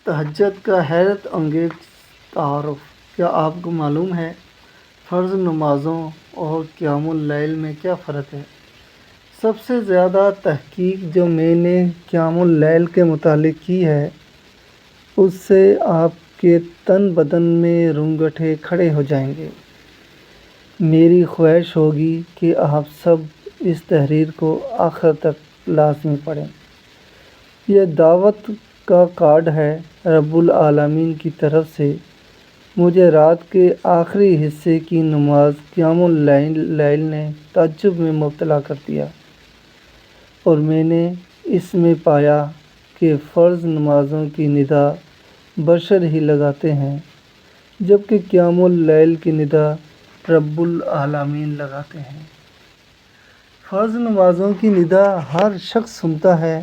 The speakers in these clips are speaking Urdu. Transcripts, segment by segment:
تہجد کا حیرت انگیز تعارف۔ کیا آپ کو معلوم ہے فرض نمازوں اور قیام اللیل میں کیا فرق ہے؟ سب سے زیادہ تحقیق جو میں نے قیام اللیل کے متعلق کی ہے اس سے آپ کے تن بدن میں رونگٹے کھڑے ہو جائیں گے۔ میری خواہش ہوگی کہ آپ سب اس تحریر کو آخر تک لازمی پڑھیں۔ یہ دعوت کا کارڈ ہے رب العالمین کی طرف سے۔ مجھے رات کے آخری حصے کی نماز قیام اللیل نے تعجب میں مبتلا کر دیا، اور میں نے اس میں پایا کہ فرض نمازوں کی ندا بشر ہی لگاتے ہیں، جبکہ قیام اللیل کی ندا رب العالمین لگاتے ہیں۔ فرض نمازوں کی ندا ہر شخص سنتا ہے،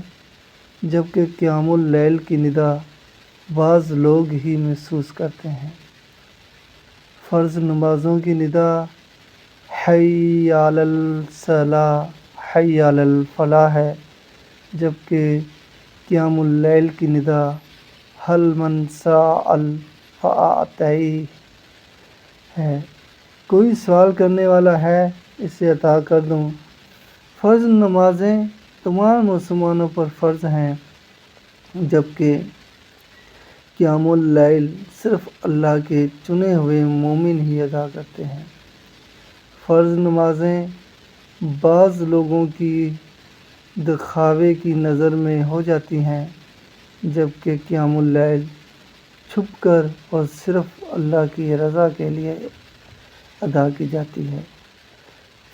جبکہ قیام اللیل کی ندا بعض لوگ ہی محسوس کرتے ہیں۔ فرض نمازوں کی ندا حی علی الصلاۃ، حی علی الفلاح ہے، جبکہ قیام اللیل کی ندا ہل من سأل فأعطیہ ہے۔ کوئی سوال کرنے والا ہے؟ اسے عطا کر دوں۔ فرض نمازیں تمام مسلمانوں پر فرض ہیں، جبکہ قیام اللیل صرف اللہ کے چنے ہوئے مومن ہی ادا کرتے ہیں۔ فرض نمازیں بعض لوگوں کی دکھاوے کی نظر میں ہو جاتی ہیں، جبکہ قیام اللیل چھپ کر اور صرف اللہ کی رضا کے لیے ادا کی جاتی ہے۔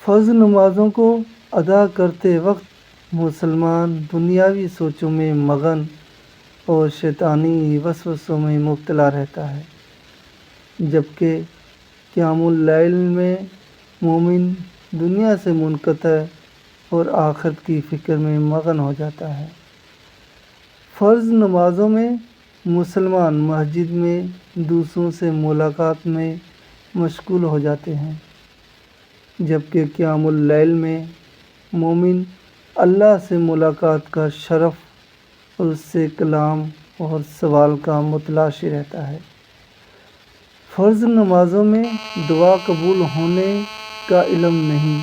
فرض نمازوں کو ادا کرتے وقت مسلمان دنیاوی سوچوں میں مگن اور شیطانی وسوسوں میں مبتلا رہتا ہے، جبکہ قیام اللیل میں مومن دنیا سے منقطع اور آخرت کی فکر میں مگن ہو جاتا ہے۔ فرض نمازوں میں مسلمان مسجد میں دوسروں سے ملاقات میں مشغول ہو جاتے ہیں، جبکہ قیام اللیل میں مومن اللہ سے ملاقات کا شرف اور اس سے کلام اور سوال کا متلاشی رہتا ہے۔ فرض نمازوں میں دعا قبول ہونے کا علم نہیں،